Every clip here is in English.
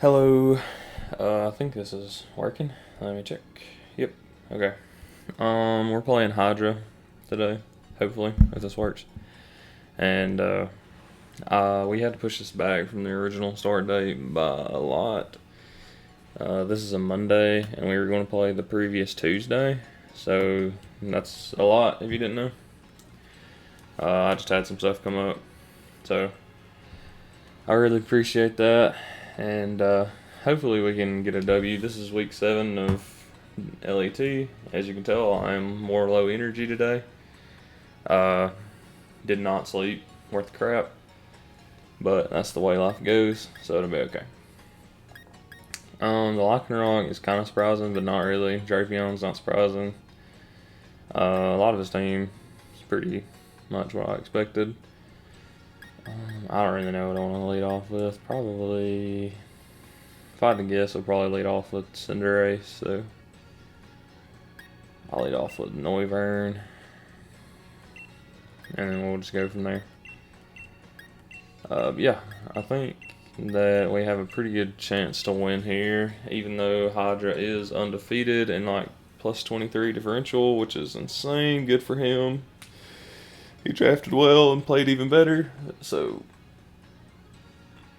Hello. I think this is working. Let me check. Yep. Okay. We're playing Hydra today. Hopefully, if this works. And we had to push this back from the original start date by a lot. This is a Monday, and we were going to play the previous Tuesday. So that's a lot if you didn't know. I just had some stuff come up, so I really appreciate that. And hopefully we can get a W. This is week 7 of LET. As you can tell, I'm more low energy today. Did not sleep worth the crap, but that's the way life goes, so it'll be okay. The Lycanroc is kind of surprising, but not really. Drapion's not surprising. A lot of his team is pretty much what I expected. I don't really know what I want to lead off with. Probably, if I had to guess, I'll probably lead off with Cinderace. So I'll lead off with Noivern, and then we'll just go from there. Yeah, I think that we have a pretty good chance to win here, even though Hydra is undefeated and like plus 23 differential, which is insane. Good for him. He drafted well and played even better. So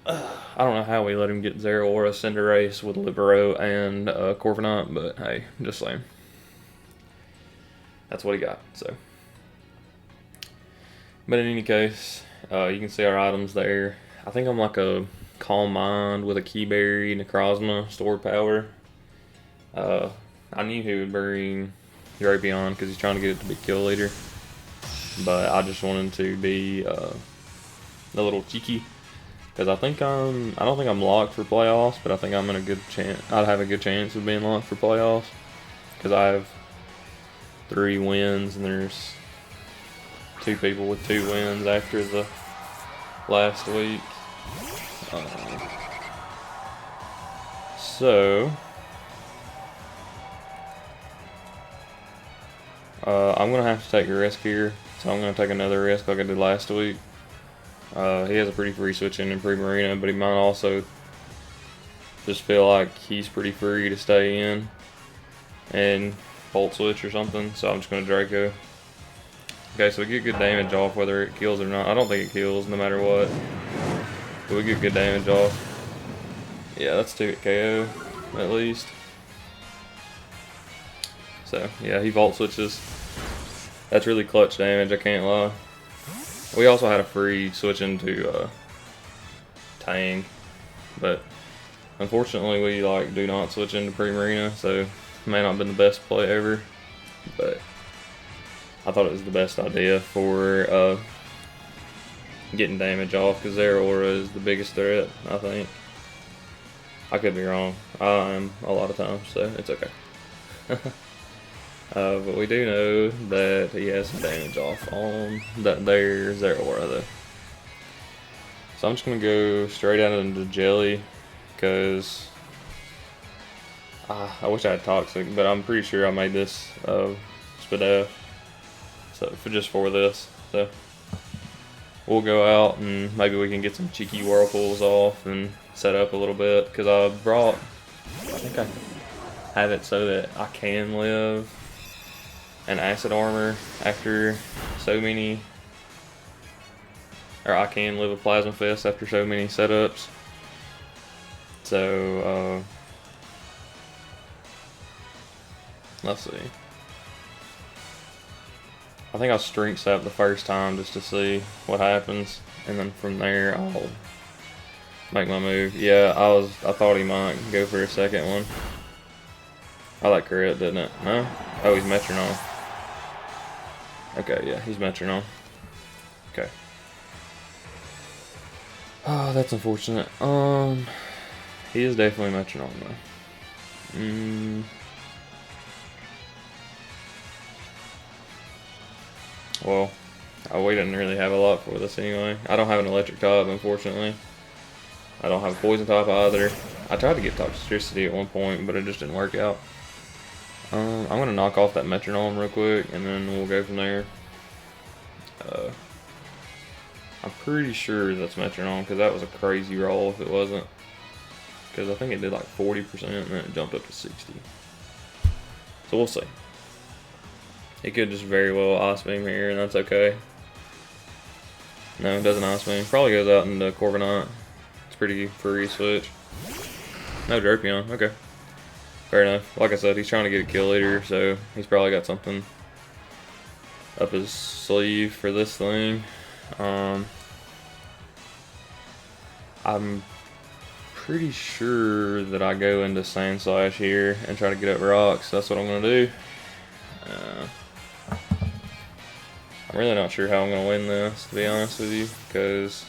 I don't know how we let him get Zeraora, Cinderace with Libero and Corviknight, but hey, just saying. That's what he got. So, but in any case, you can see our items there. I think I'm like a Calm Mind with a Keyberry, Necrozma, Stored Power. I knew he would bring Drapion because he's trying to get it to be Kill Leader. But I just wanted to be a little cheeky because I don't think I'm locked for playoffs, but I think I'm in a good chance. I'd have a good chance of being locked for playoffs because I have 3 wins and there's 2 people with 2 wins after the last week. So I'm gonna have to take a risk here. So I'm going to take another risk like I did last week. He has a pretty free switching in Pre-Marina, but he might also just feel like he's pretty free to stay in and Volt Switch or something. So I'm just going to Draco. Okay, so we get good damage off whether it kills or not. I don't think it kills no matter what. But we get good damage off. Yeah, that's 2 KO at least. So yeah, he Volt Switches. That's really clutch damage, I can't lie. We also had a free switch into Tang, but unfortunately we do not switch into Pre-Marina, so it may not have been the best play ever, but I thought it was the best idea for getting damage off because Zeraora is the biggest threat, I think. I could be wrong. I am a lot of times, so it's okay. But we do know that he has some damage off on that there Zeraora though. So I'm just going to go straight out into Jelly because I wish I had Toxic, but I'm pretty sure I made this Spadaf. So just for this. So we'll go out and maybe we can get some cheeky Whirlpools off and set up a little bit because I think I have it so that I can live an Acid Armor after so many, or I can live a Plasma Fist after so many setups. So let's see. I think I'll Strength Sap the first time just to see what happens, and then from there I'll make my move. Yeah, I thought he might go for a second one. I like crit, didn't it? No? Oh, he's Metronome. Okay, yeah, he's Metronome. Okay. Oh, that's unfortunate. He is definitely Metronome though. Well, we didn't really have a lot for this anyway. I don't have an electric type, unfortunately. I don't have a poison type either. I tried to get Toxicity at one point, but it just didn't work out. I'm going to knock off that Metronome real quick, and then we'll go from there. I'm pretty sure that's Metronome, because that was a crazy roll if it wasn't. because I think it did like 40% and then it jumped up to 60. So we'll see. It could just very well ice beam here, and that's okay. No, it doesn't ice beam. Probably goes out into Corviknight. It's pretty free switch. No Drapion. Okay. Fair enough. Like I said, he's trying to get a kill leader, so he's probably got something up his sleeve for this thing. I'm pretty sure that I go into Sand Slash here and try to get up rocks. That's what I'm going to do. I'm really not sure how I'm going to win this, to be honest with you, because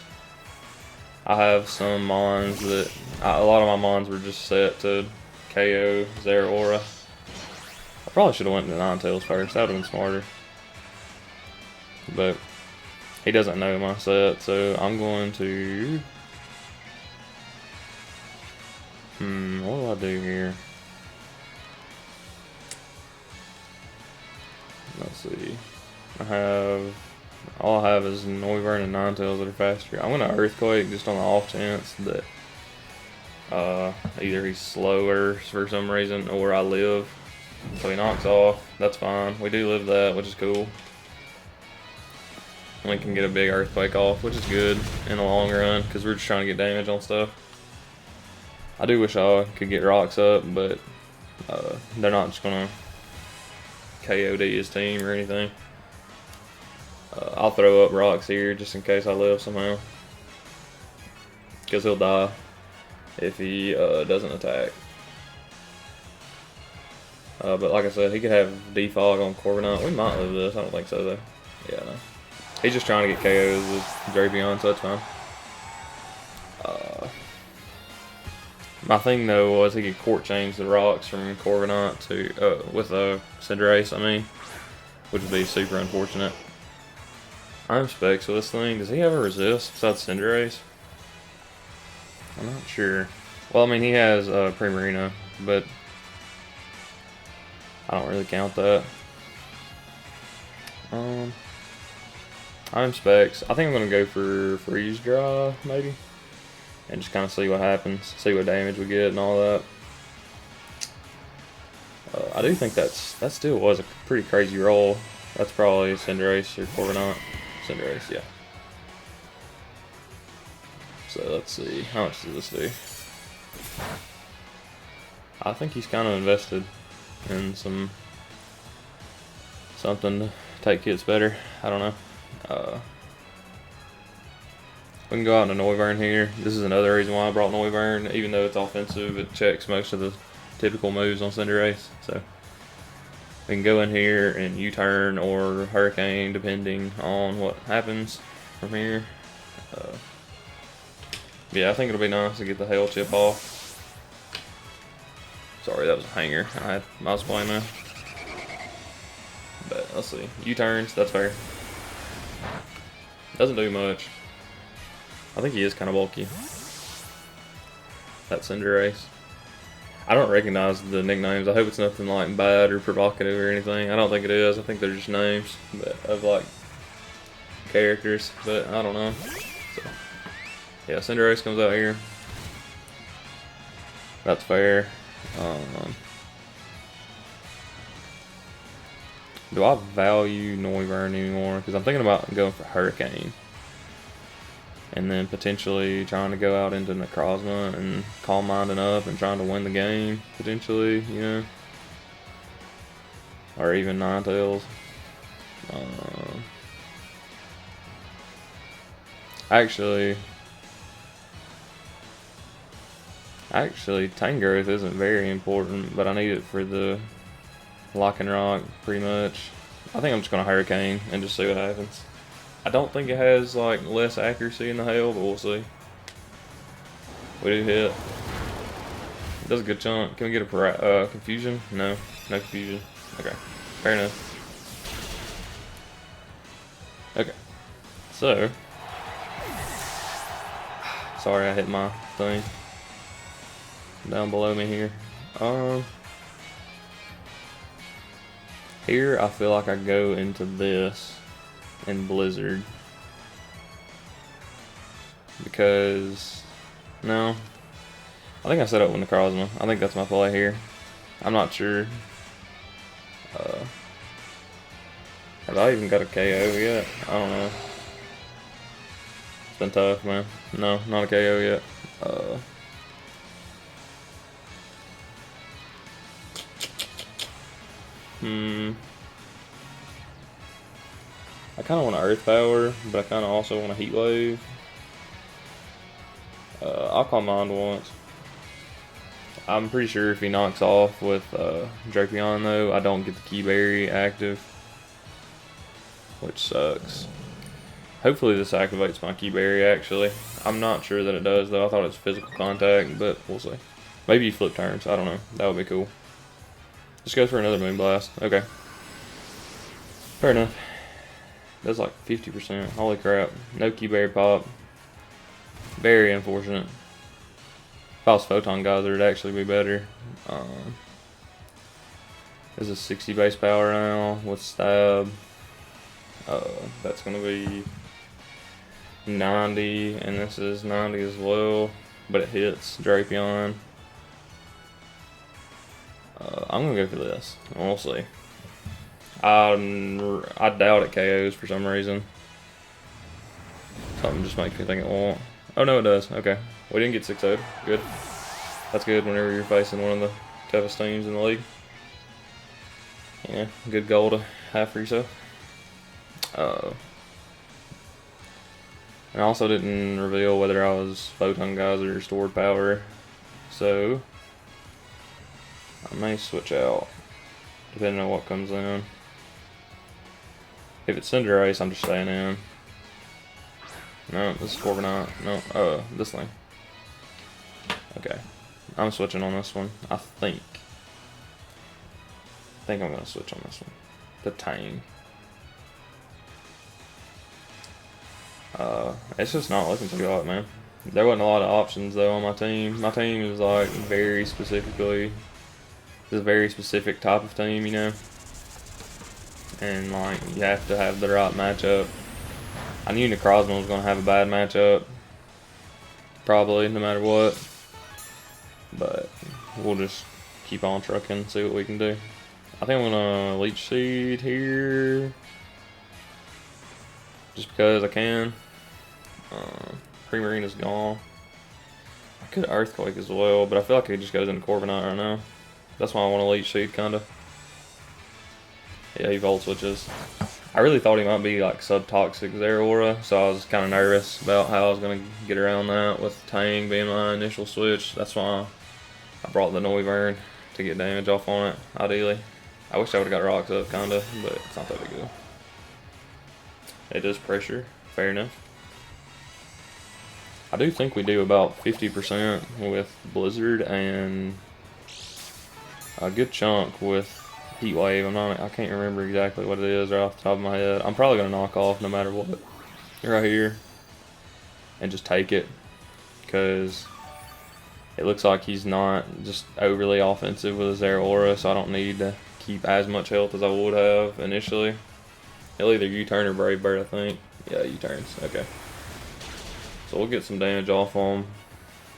I have some mons that, a lot of my mons were just set to KO Zeraora. I probably should have went to Ninetales first, that would have been smarter. But he doesn't know my set, so I'm going to... what do I do here? Let's see. All I have is Noivern and Ninetales that are faster. I'm gonna Earthquake just on the off chance that either he's slower for some reason or I live. So he knocks off. That's fine. We do live that, which is cool. And we can get a big Earthquake off, which is good in the long run because we're just trying to get damage on stuff. I do wish I could get rocks up, but they're not just gonna KOD his team or anything. I'll throw up rocks here just in case I live somehow, because he'll die if he doesn't attack. But like I said, he could have defog on Corviknight. We might live this. I don't think so though. Yeah, no. He's just trying to get KOs with Drapion, so that's fine. My thing though was he could court change the rocks from Corviknight to with a Cinderace, I mean, which would be super unfortunate. I'm specs with this thing. Does he have a resist besides Cinderace? I'm not sure. Well, I mean, he has Primarina, but I don't really count that. I'm specs. I think I'm gonna go for Freeze Dry maybe, and just kind of see what happens, see what damage we get and all that. I do think that still was a pretty crazy roll. That's probably Cinderace or Corviknight. Cinderace, yeah. So let's see, how much does this do? I think he's kind of invested in something to take hits better. I don't know. We can go out into Noivern here. This is another reason why I brought Noivern. Even though it's offensive, it checks most of the typical moves on Cinderace. So we can go in here and U-turn or Hurricane depending on what happens from here. Yeah, I think it'll be nice to get the Hail Chip off. Sorry, that was a hanger. I was playing that. But let's see. U-turns, that's fair. Doesn't do much. I think he is kind of bulky. That Cinderace. I don't recognize the nicknames. I hope it's nothing like bad or provocative or anything. I don't think it is. I think they're just names of like characters, but I don't know. So, yeah, Cinderace comes out here. That's fair. Do I value Noivern anymore? Because I'm thinking about going for Hurricane. And then potentially trying to go out into Necrozma and Calm Minding up and trying to win the game, potentially, you know. Or even Ninetales. Actually, Tangrowth isn't very important, but I need it for the Lock and Rock, pretty much. I think I'm just going to Hurricane and just see what happens. I don't think it has like less accuracy in the hail, but we'll see. We do hit. It does a good chunk. Can we get a confusion? No, no confusion. Okay, fair enough. Okay, so sorry I hit my thing down below me here. Here I feel like I go into this in Blizzard because no, I think I set up with Necrozma. I think that's my play here. I'm not sure. Have I even got a KO yet? I don't know. It's been tough, man. No, not a KO yet. I kind of want to Earth Power, but I kind of also want a Heat Wave. I'll call Mind once. I'm pretty sure if he knocks off with Drapion, though, I don't get the Key Berry active, which sucks. Hopefully this activates my Key Berry, actually. I'm not sure that it does, though. I thought it was physical contact, but we'll see. Maybe you flip turns. I don't know. That would be cool. Just go for another Moonblast. Okay. Fair enough. That's like 50%. Holy crap. No Key Berry pop. Very unfortunate. If I was Photon Geyser, it'd actually be better. This is 60 base power now with Stab. That's going to be 90, and this is 90 as well, but it hits Drapion. I'm going to go for this, and we'll see. I doubt it KOs for some reason. Something just makes me think it won't. Oh no, it does. Okay. We didn't get 6-0. Good. That's good whenever you're facing one of the toughest teams in the league. Yeah, good goal to have for yourself. And I also didn't reveal whether I was Photon Geyser or Stored Power, so I may switch out depending on what comes in. If it's Cinderace, I'm just staying in. No, this is Corviknight. No, this thing. Okay. I'm switching on this one, I think. I'm gonna switch on this one. The Tang. It's just not looking too hot, man. There wasn't a lot of options though on my team. My team is like very specifically, it's a very specific type of team, you know. And like you have to have the right matchup. I knew Necrozma was gonna have a bad matchup, probably no matter what. But we'll just keep on trucking and see what we can do. I think I'm gonna Leech Seed here, just because I can. Primarina's gone. I could Earthquake as well, but I feel like it just goes into Corviknight right now. That's why I want to Leech Seed, kinda. Yeah, he Volt Switches. I really thought he might be like Subtoxic Zeraora, so I was kind of nervous about how I was going to get around that with Tang being my initial switch. That's why I brought the Noivern to get damage off on it, ideally. I wish I would have got Rocks up, kinda, but it's not that big a deal. It does pressure, fair enough. I do think we do about 50% with Blizzard and a good chunk with Heat Wave. I can't remember exactly what it is right off the top of my head. I'm probably gonna knock off no matter what right here and just take it, because it looks like he's not just overly offensive with his Zeraora, so I don't need to keep as much health as I would have initially. He'll either U-turn or Brave Bird, I think. Yeah, U-turns. Okay. So we'll get some damage off on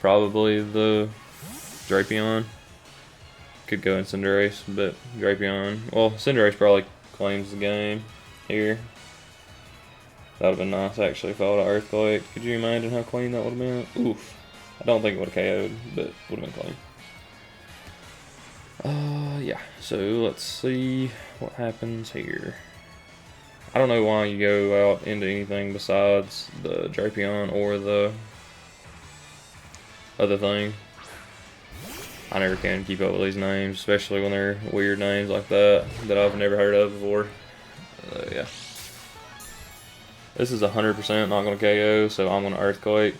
probably the Drapion. Could go in Cinderace, but Drapion. Well, Cinderace probably claims the game here. That would have been nice, actually, if I would have Earthquake. Could you imagine how clean that would have been? Oof. I don't think it would have KO'd, but would have been clean. Yeah. So let's see what happens here. I don't know why you go out into anything besides the Drapion or the other thing. I never can keep up with these names, especially when they're weird names like that I've never heard of before. Yeah. This is 100% not going to KO, so I'm going to Earthquake.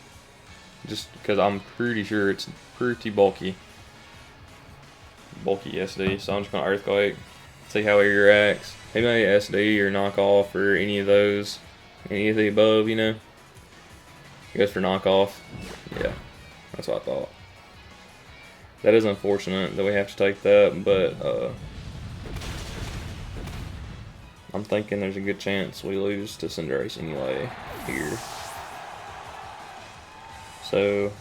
Just because I'm pretty sure it's pretty bulky. Bulky SD, so I'm just going to Earthquake. See how he reacts. He may SD or knock off or any of those. Any of the above, you know. He goes for knockoff. Yeah, that's what I thought. That is unfortunate that we have to take that, but I'm thinking there's a good chance we lose to Cinderace anyway here. So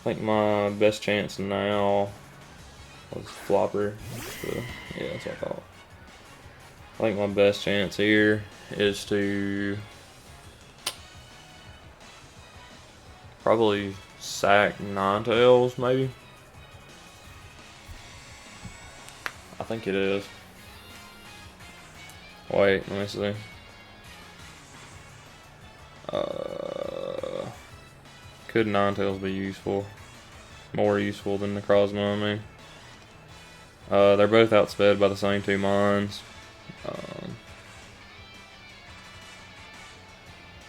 I think my best chance now was flopper. So, yeah, that's what I thought. I think my best chance here is to probably sack Ninetales, maybe. I think it is. Wait, let me see. Could Ninetales be useful? More useful than Necrozma, I mean. They're both outsped by the same 2 mons.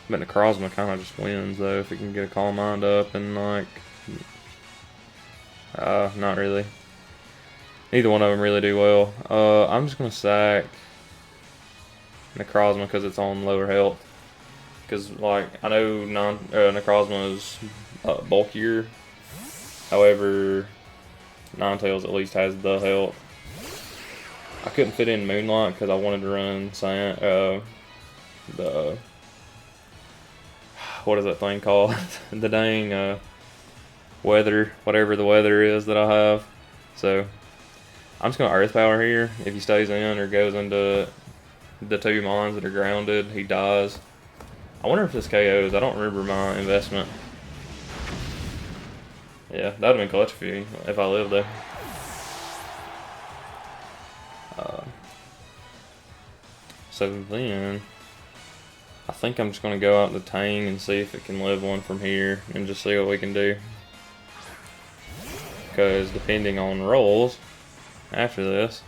But Necrozma kind of just wins, though, if it can get a Calm Mind up and, like... not really. Neither one of them really do well. I'm just going to sack Necrozma because it's on lower health. Because, like, I know Necrozma is bulkier. However, Ninetales at least has the health. I couldn't fit in Moonlight because I wanted to run the... What is that thing called? The dang weather, whatever the weather is that I have. So, I'm just going to Earth Power here. If he stays in or goes into the 2 mons that are grounded, he dies. I wonder if this KOs. I don't remember my investment. Yeah, that would have been clutch if I lived there. So then, I think I'm just going to go out to Tang and see if it can live one from here and just see what we can do. Because depending on rolls after this,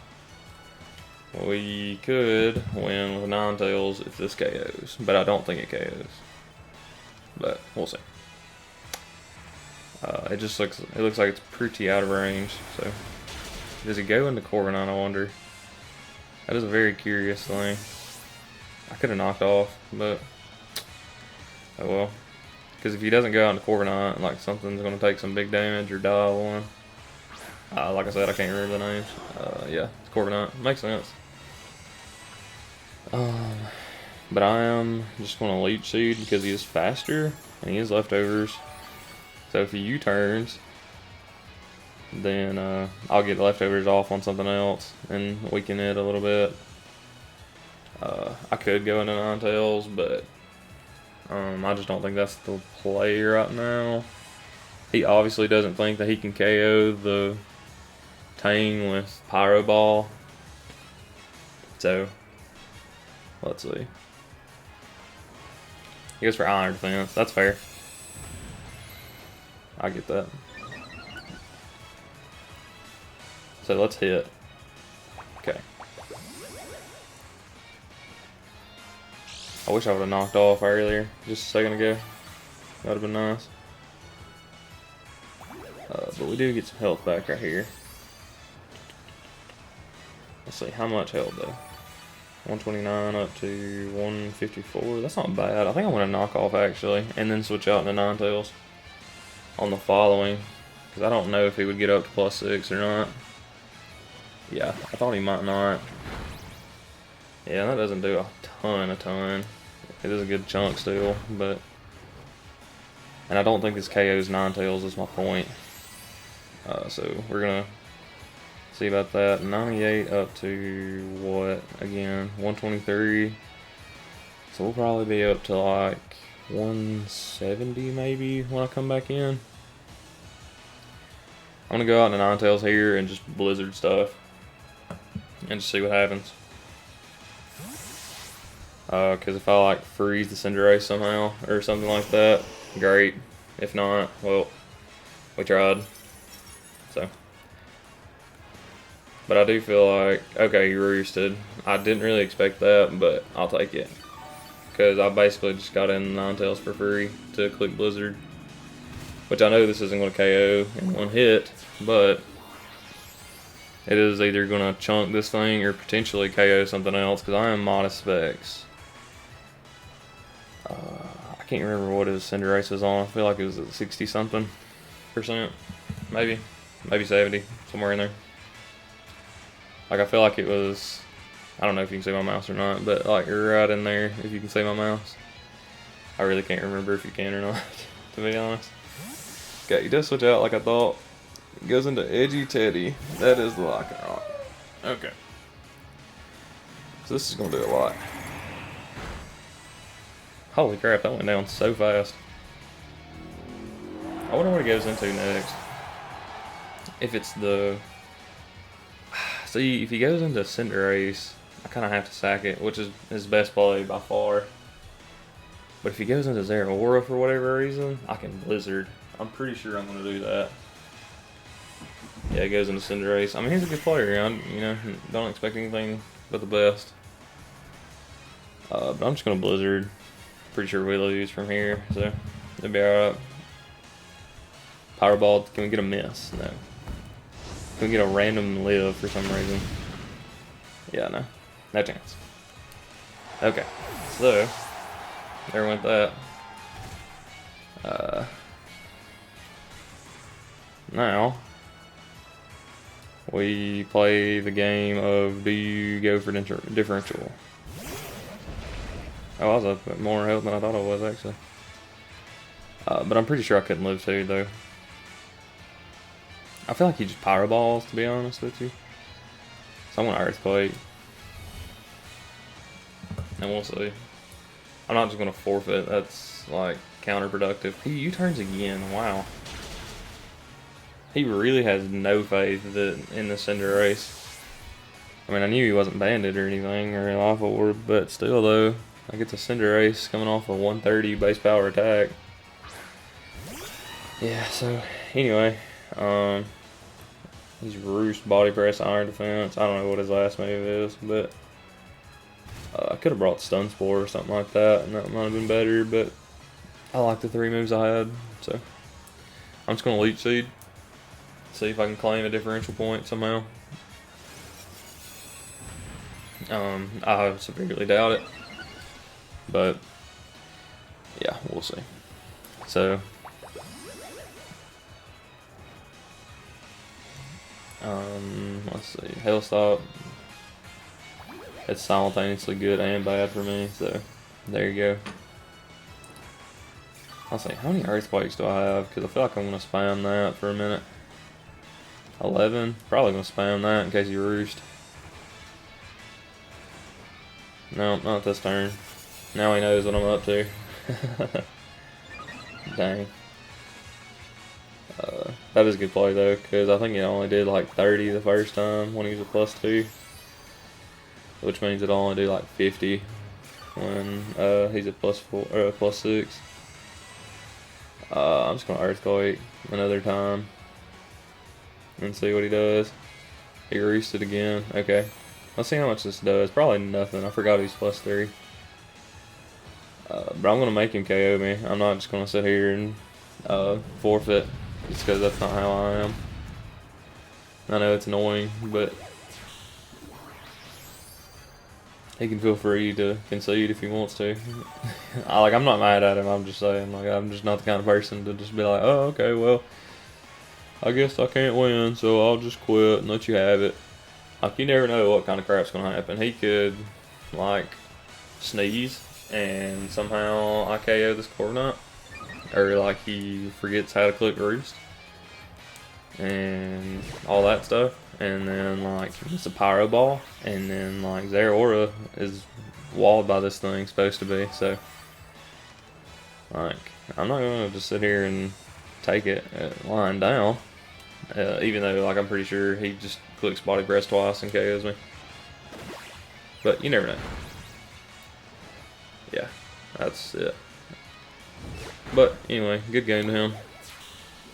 we could win with Ninetales if this KOs, but I don't think it KOs. But we'll see. It looks like it's pretty out of range. So does it go into Corviknight, I wonder? That is a very curious thing. I could have knocked off, but oh well. Because if he doesn't go out into Corviknight, like something's going to take some big damage or die one. Like I said, I can't remember the names. Yeah, it's Corviknight. Makes sense. But I am just going to Leech Seed because he is faster and he has leftovers. So if he U-turns, then I'll get the leftovers off on something else and weaken it a little bit. I could go into Ninetales, but I just don't think that's the play right now. He obviously doesn't think that he can KO the Tang with Pyro Ball. So, let's see. He goes for Iron Defense. That's fair. I get that. So let's hit. Okay. I wish I would have knocked off earlier, just a second ago. That would have been nice. But we do get some health back right here. Let's see, how much health though? 129 up to 154. That's not bad. I think I want to knock off actually, and then switch out into Ninetales on the following, because I don't know if he would get up to +6 or not. Yeah, I thought he might not. Yeah, that doesn't do a ton. It is a good chunk still, but... And I don't think this KO's Ninetales is my point. So we're going to see about that. 98 up to what? Again, 123. So we'll probably be up to like 170 maybe when I come back in. I'm going to go out into Ninetales here and just blizzard stuff. And just see what happens. Because if I like freeze the Cinderace somehow or something like that, great. If not, well, we tried. So, but I do feel like, okay, you roosted. I didn't really expect that, but I'll take it. Because I basically just got in Ninetales for free to click Blizzard. Which I know this isn't going to KO in one hit, but it is either going to chunk this thing or potentially KO something else, because I am modest specs. I can't remember what his Cinderace was on. I feel like it was at 60-something%. Maybe 70, somewhere in there. Like, I feel like it was, I don't know if you can see my mouse or not, but like right in there, if you can see my mouse. I really can't remember if you can or not, to be honest. Okay, he does switch out like I thought. Goes into Edgy Teddy. That is the lock and rock. Okay. So this is going to do a lot. Holy crap, that went down so fast. I wonder what he goes into next. If it's the... See, if he goes into Cinderace, I kind of have to sack it, which is his best play by far. But if he goes into Zeraora for whatever reason, I can Blizzard. I'm pretty sure I'm going to do that. Yeah, he goes into Cinderace. I mean, he's a good player. You know, don't expect anything but the best. But I'm just going to Blizzard. Pretty sure we lose from here, so it'll be alright. Powerball, can we get a miss? No. Can we get a random live for some reason? Yeah, no. No chance. Okay, so there went that. Now we play the game of do you go for differential? Oh, I was up at more health than I thought I was actually. But I'm pretty sure I couldn't live 2 though. I feel like he just power balls, to be honest with you. So I'm gonna Earthquake. And we'll see. I'm not just gonna forfeit, that's like counterproductive. He U-turns again, wow. He really has no faith in the Cinderace. I mean, I knew he wasn't banded or anything, or an Alpha Orb, but still though, I get the Cinderace coming off a 130 base power attack. Yeah, so anyway, he's Roost, Body Press, Iron Defense. I don't know what his last move is, but I could have brought Stun Spore or something like that, and that might have been better, but I like the 3 moves I had, so I'm just going to Leech Seed, see if I can claim a differential point somehow. I severely doubt it, but yeah, we'll see. So let's see, Hailstop. It's simultaneously good and bad for me, so there you go. I'll say, how many Earthquakes do I have? Because I feel like I'm going to spam that for a minute. 11? Probably going to spam that in case you Roost. No, not this turn. Now he knows what I'm up to. Dang. That is a good play though, because I think it only did like 30 the first time when he was a +2. Which means it'll only do like 50 when he's a +4 or a +6. I'm just gonna Earthquake another time and see what he does. He Roosted again. Okay, let's see how much this does. Probably nothing. I forgot he's +3. But I'm gonna make him KO me. I'm not just gonna sit here and forfeit just because that's not how I am. I know it's annoying, but he can feel free to concede if he wants to. I'm not mad at him. I'm just saying, like, I'm just not the kind of person to just be like, oh, okay, well, I guess I can't win, so I'll just quit and let you have it. Like, you never know what kind of crap's gonna happen. He could, like, sneeze and somehow I KO this Corviknight, or like he forgets how to click Roost and all that stuff, and then like it's a Pyro Ball, and then like Zeraora is walled by this thing, supposed to be, so like I'm not gonna just sit here and take it lying down, even though like I'm pretty sure he just clicks Body Press twice and KOs me, but you never know. Yeah, that's it. But anyway, good game to him.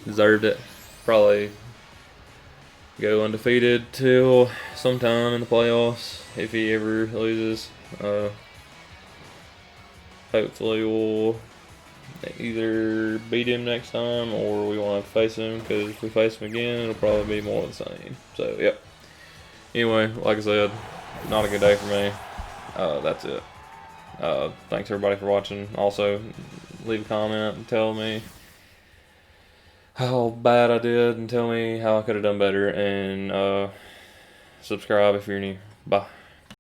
Deserved it. Probably go undefeated till sometime in the playoffs if he ever loses. Hopefully we'll either beat him next time or we won't have to face him, because if we face him again it'll probably be more of the same. So yep. Anyway, like I said, not a good day for me. That's it. Thanks everybody for watching. Also, leave a comment and tell me how bad I did and tell me how I could have done better, and subscribe if you're new. Bye.